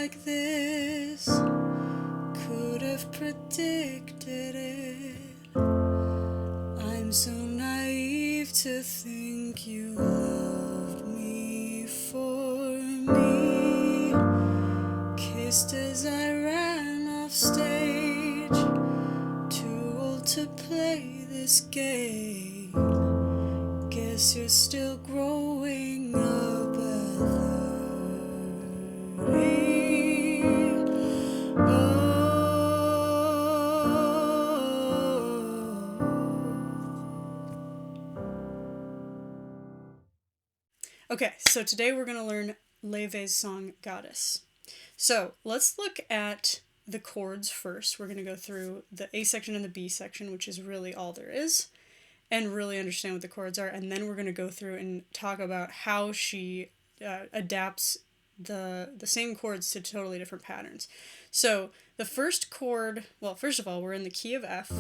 like this, could have predicted it. I'm so naive to think you loved me for me. Kissed as I ran off stage, too old to play this game. Guess you're still growing up at 30. Oh. Okay, so today we're going to learn Laufey's song Goddess. So let's look at the chords first. We're going to go through the A section and the B section, which is really all there is, and really understand what the chords are. And then we're going to go through and talk about how she adapts the same chords to totally different patterns. So the first chord, well, first of all, we're in the key of F.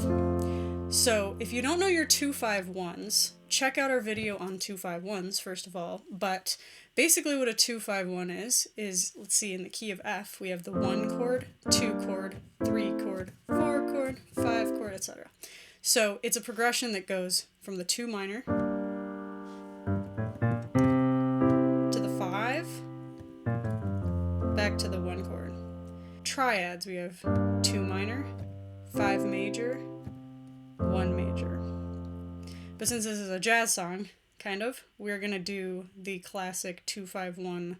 So if you don't know your 2-5-1s, check out our video on 2-5-1s first of all. But basically what a 2-5-1 is, let's see, in the key of F, we have the 1 chord, 2 chord, 3 chord, 4 chord, 5 chord, etc. So it's a progression that goes from the 2 minor to the 5, back to the 1 chord. Triads, we have 2 minor, 5 major, 1 major. But since this is a jazz song, kind of, we're going to do the classic 2-5-1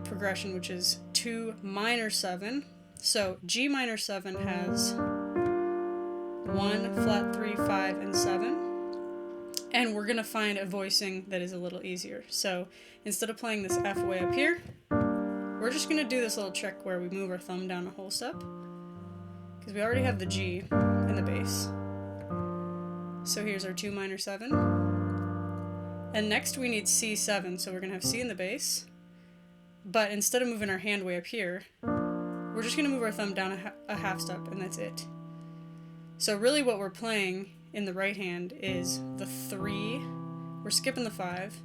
progression, which is 2 minor 7. So G minor 7 has 1, flat 3, 5, and 7. And we're going to find a voicing that is a little easier. So instead of playing this F way up here, we're just going to do this little trick where we move our thumb down a whole step, because we already have the G in the bass. So here's our 2 minor 7. And next we need C7, so we're going to have C in the bass. But instead of moving our hand way up here, we're just going to move our thumb down a half step, and that's it. So really what we're playing in the right hand is the 3, we're skipping the 5,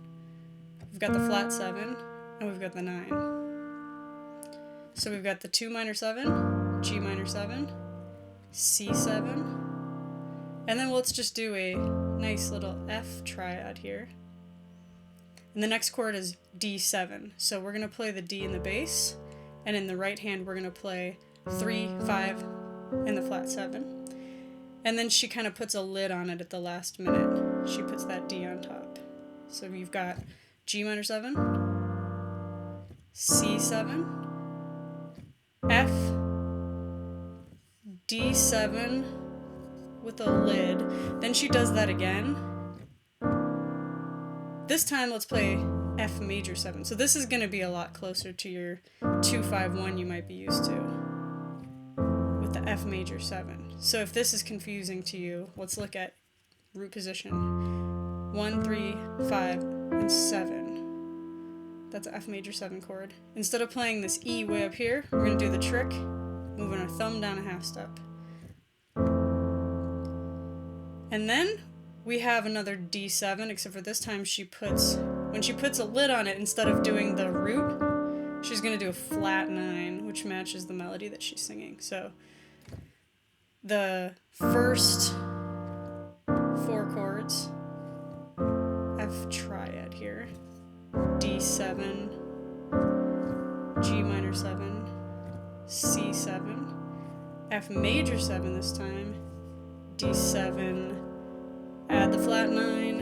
we've got the flat 7, and we've got the 9. So we've got the 2 minor 7, G minor 7, C7, and then let's just do a nice little F triad here. And the next chord is D7. So we're going to play the D in the bass, and in the right hand we're going to play 3, 5, and the flat 7. And then she kind of puts a lid on it at the last minute. She puts that D on top. So you've got G minor 7, C7, F, D7 with a lid. Then she does that again. This time let's play F major 7. So this is going to be a lot closer to your 2-5-1 you might be used to with the F major 7. So if this is confusing to you, let's look at root position. 1, 3, 5, and 7. That's an F major 7 chord. Instead of playing this E way up here, we're going to do the trick, moving our thumb down a half step. And then we have another D7, except for this time when she puts a lid on it, instead of doing the root, she's going to do a flat 9, which matches the melody that she's singing. So the first 4 chords, F triad here, D7, G minor 7, C7, F major 7 this time, D7, add the flat 9,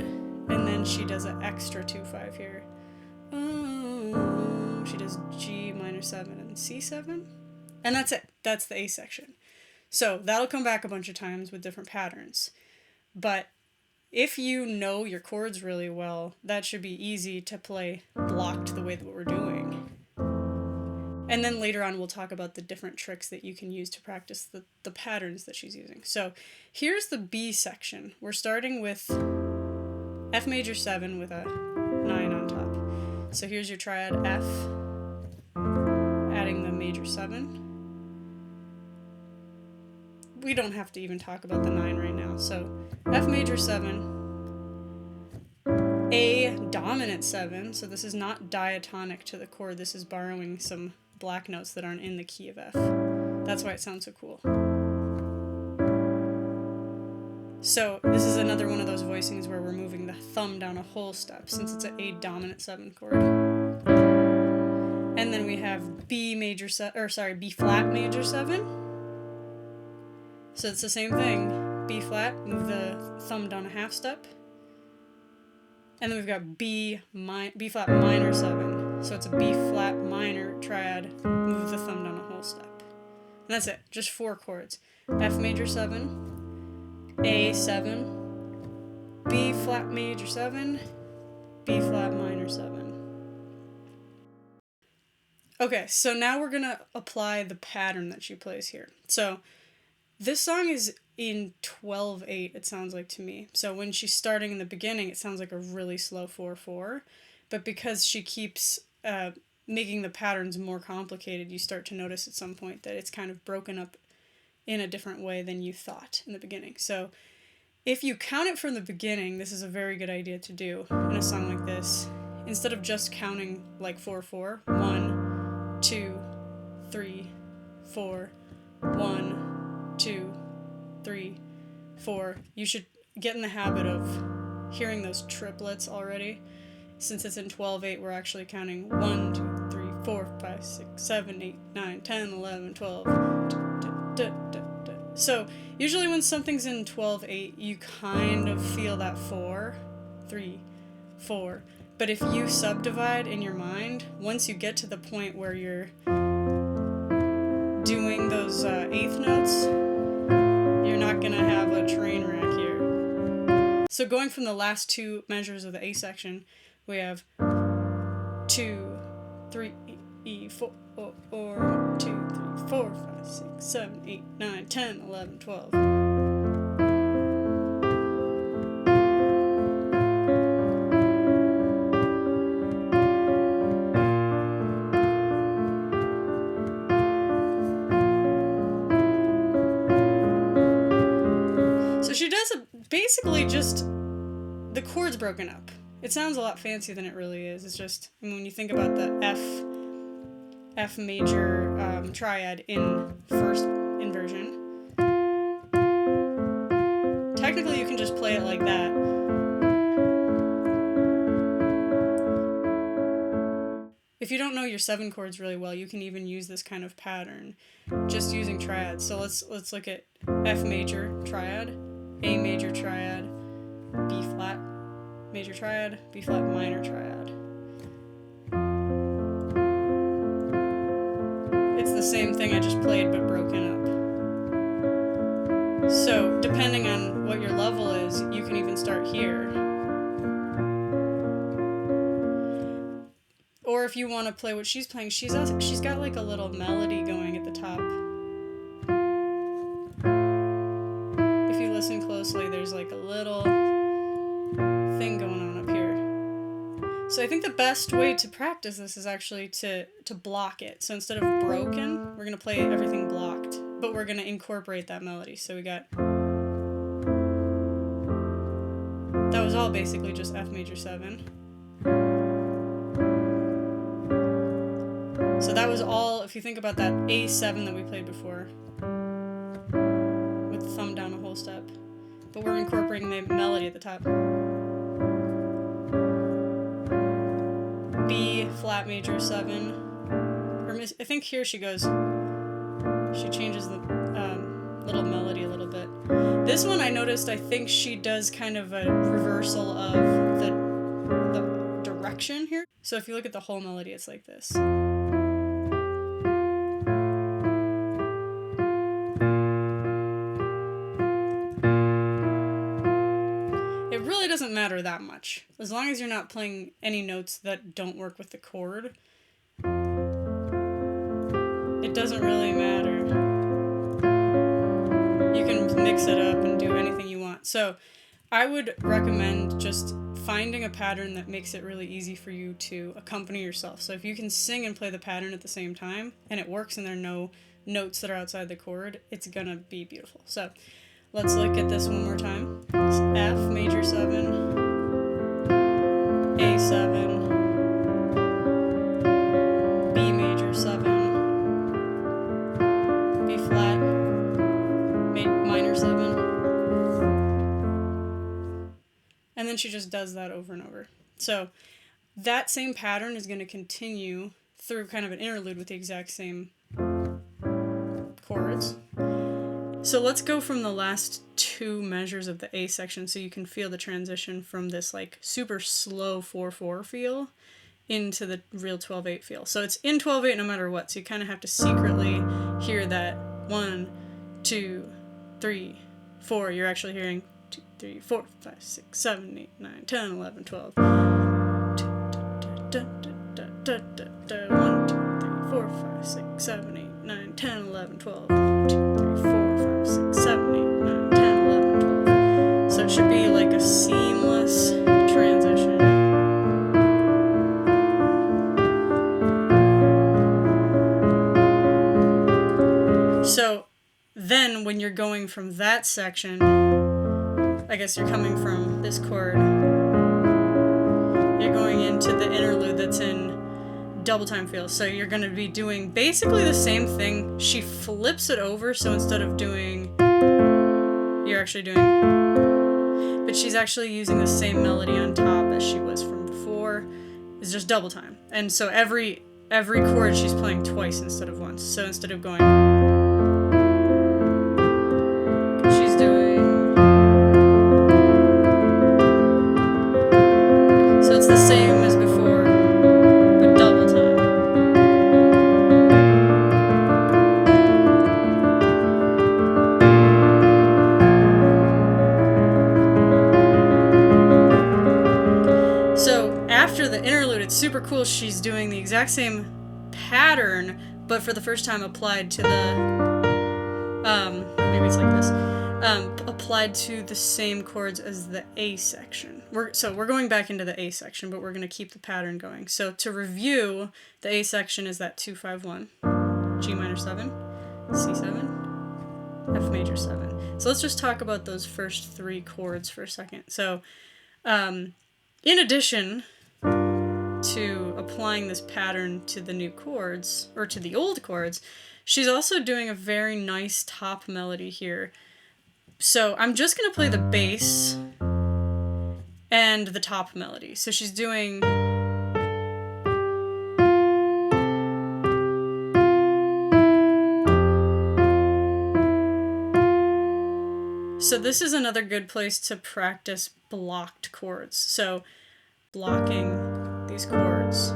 and then she does an extra 2-5 here. She does G minor 7 and C7, and that's it. That's the A section. So that'll come back a bunch of times with different patterns. But if you know your chords really well, that should be easy to play blocked the way that we're doing. And then later on we'll talk about the different tricks that you can use to practice the patterns that she's using. So here's the B section. We're starting with F major 7 with a 9 on top. So here's your triad F, adding the major 7. We don't have to even talk about the 9 right now. So F major 7, A dominant 7, so this is not diatonic to the chord, this is borrowing some black notes that aren't in the key of F. That's why it sounds so cool. So this is another one of those voicings where we're moving the thumb down a whole step since it's an A dominant 7 chord. And then we have B flat major 7. So it's the same thing. B flat, move the thumb down a half step. And then we've got B flat minor 7. So it's a B flat minor triad, move the thumb down a whole step. And that's it, just 4 chords. F major 7, A7, B flat major 7, B flat minor 7. Okay, so now we're gonna apply the pattern that she plays here. So this song is in 12/8, it sounds like to me. So when she's starting in the beginning, it sounds like a really slow 4/4. But because she keeps making the patterns more complicated, you start to notice at some point that it's kind of broken up in a different way than you thought in the beginning. So if you count it from the beginning, this is a very good idea to do in a song like this. Instead of just counting like 4/4, 1, 2, 3, 4, 1, 2, 3, 4. You should get in the habit of hearing those triplets already. Since it's in 12/8, we're actually counting 1, 2, 3, 4, 5, 6, 7, 8, 9, 10, 11, 12. So usually when something's in 12/8, you kind of feel that 4, 3, 4. But if you subdivide in your mind, once you get to the point where you're doing those eighth notes, you're not going to have a train wreck here. So going from the last 2 measures of the A section, we have 2, 3, 4, 1, 2, 3, 4, 5, 6, 7, 8, 9, 10, 11, 12. So she does basically just the chords broken up. It sounds a lot fancier than it really is. It's just, I mean, when you think about the F major triad in first inversion, technically you can just play it like that. If you don't know your 7 chords really well, you can even use this kind of pattern just using triads. So let's look at F major triad, A major triad, B flat major triad, B flat minor triad. It's the same thing I just played but broken up. So depending on what your level is, you can even start here. Or if you want to play what she's playing, she's got like a little melody going at the top. If you listen closely, there's like a little thing going on up here. So I think the best way to practice this is actually to block it. So instead of broken, we're going to play everything blocked, but we're going to incorporate that melody. So we got, that was all basically just F major 7. So that was all, if you think about that A7 that we played before, with the thumb down a whole step, but we're incorporating the melody at the top. B flat major 7, or I think here she changes the little melody a little bit. This one I noticed, I think she does kind of a reversal of the direction here. So if you look at the whole melody, it's like this. It really doesn't matter that much. As long as you're not playing any notes that don't work with the chord, it doesn't really matter. You can mix it up and do anything you want. So I would recommend just finding a pattern that makes it really easy for you to accompany yourself. So if you can sing and play the pattern at the same time, and it works and there are no notes that are outside the chord, it's gonna be beautiful. So let's look at this one more time. It's F major 7, A7, B major 7, does that over and over. So that same pattern is going to continue through kind of an interlude with the exact same chords. So let's go from the last two measures of the A section so you can feel the transition from this like super slow 4/4 feel into the real 12/8 feel. So it's in 12/8 no matter what, so you kind of have to secretly hear that 1, 2, 3, 4. You're actually hearing 2, 3, 4, 5, 6, 7, 8, 9, 10, 11, 12. 1, 2, 3, 4, 5, 6, 7, 8, 9, 10, 11, 12. 1, 2, 3, 4, 5, 6, 7, 8, 9, 10, 11, 12. So it should be like a seamless transition. So then when you're going from that section, I guess you're coming from this chord, you're going into the interlude that's in double time feel. So you're going to be doing basically the same thing. She flips it over, so instead of doing, you're actually doing, but she's actually using the same melody on top as she was from before. It's just double time. And so every chord she's playing twice instead of once. So instead of going, she's doing, so it's the same as before, but double time. So after the interlude, it's super cool. She's doing the exact same pattern, but for the first time applied to the, maybe it's like this, applied to the same chords as the A section. We're going back into the A section, but we're going to keep the pattern going. So to review, the A section is that 2-5-1, G minor 7, C7, F major 7. So let's just talk about those first three chords for a second. So in addition to applying this pattern to the new chords, or to the old chords, she's also doing a very nice top melody here. So I'm just going to play the bass and the top melody. So she's doing, so this is another good place to practice blocked chords. So blocking these chords.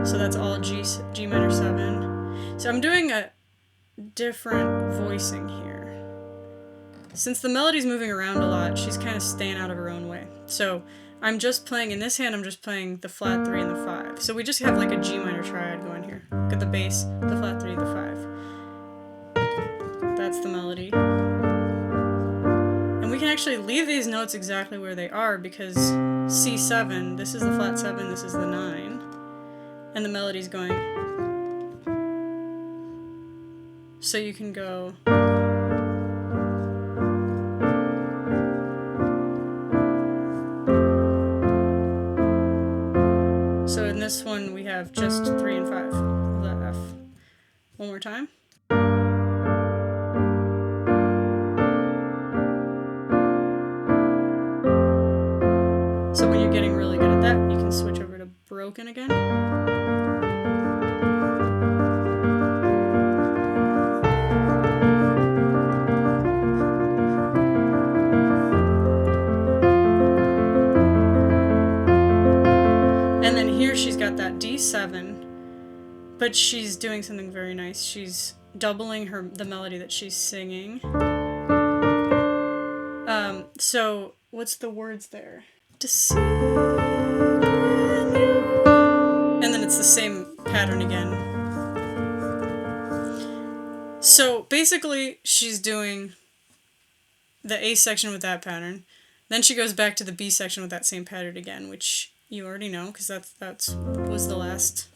So that's all G minor 7. So I'm doing a different voicing here. Since the melody's moving around a lot, she's kind of staying out of her own way. So I'm just playing, in this hand, I'm just playing the flat 3 and the 5. So we just have like a G minor triad going here. Got the bass, the flat 3, the 5. That's the melody. And we can actually leave these notes exactly where they are because C7, this is the flat 7, this is the 9. And the melody's going. So you can go. So in this one we have just 3 and 5 of the F. One more time. So when you're getting really good at that, you can switch over to broken again. And then here she's got that D7, but she's doing something very nice. She's doubling the melody that she's singing. So what's the words there? To see and then it's the same pattern again. So basically she's doing the A section with that pattern, then she goes back to the B section with that same pattern again, which you already know because that's was the last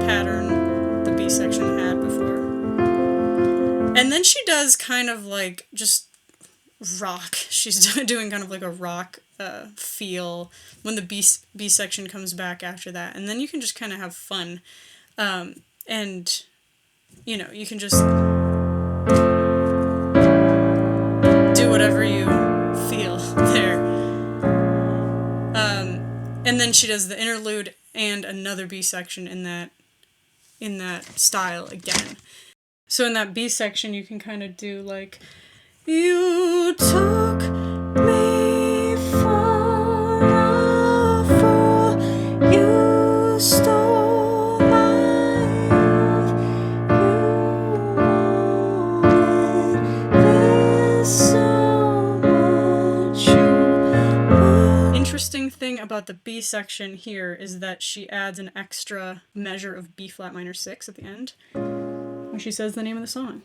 pattern the B section had before. And then she does kind of like just rock. She's doing kind of like a rock feel when the B section comes back after that. And then you can just kind of have fun. And, you know, you can just do whatever you feel there. And then she does the interlude and another B section in that style again. So in that B section, you can kind of do like, you took me for a fool, you stole my youth, you wanted this so much, you. Interesting thing about the B section here is that she adds an extra measure of B flat minor 6 at the end when she says the name of the song.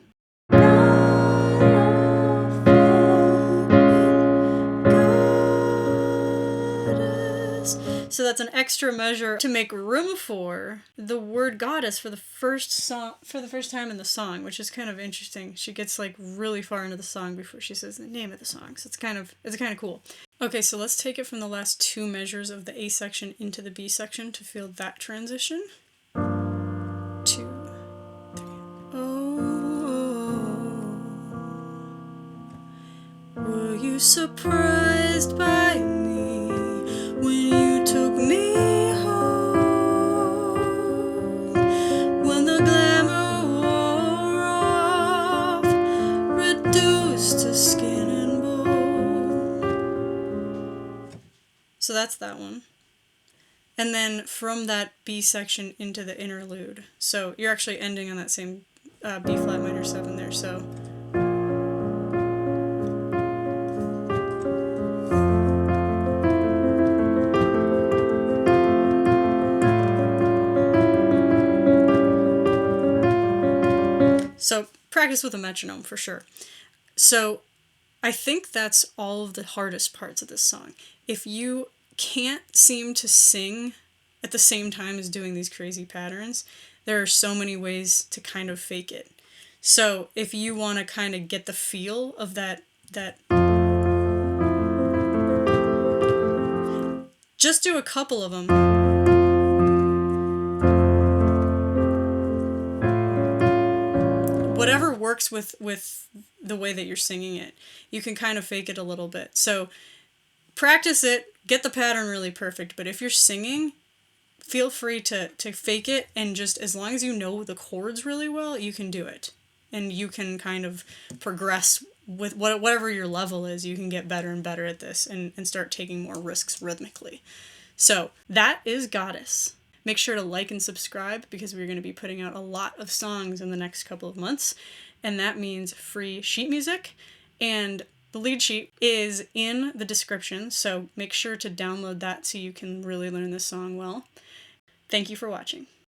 So that's an extra measure to make room for the word goddess for the first time in the song, which is kind of interesting. She gets like really far into the song before she says the name of the song. So it's kind of cool. Okay, so let's take it from the last two measures of the A section into the B section to feel that transition. 2, 3. Oh, were you surprised by me when you took me home? When the glamour wore off, reduced to skin and bone. So that's that one. And then from that B section into the interlude. So you're actually ending on that same B flat minor 7 there. So practice with a metronome for sure. So I think that's all of the hardest parts of this song. If you can't seem to sing at the same time as doing these crazy patterns, there are so many ways to kind of fake it. So if you want to kind of get the feel of that, just do a couple of them. Whatever works with the way that you're singing it, you can kind of fake it a little bit. So practice it, get the pattern really perfect, but if you're singing, feel free to fake it, and just as long as you know the chords really well, you can do it. And you can kind of progress with whatever your level is. You can get better and better at this and start taking more risks rhythmically. So that is Goddess. Make sure to like and subscribe because we're going to be putting out a lot of songs in the next couple of months. And that means free sheet music. And the lead sheet is in the description, so make sure to download that so you can really learn this song well. Thank you for watching.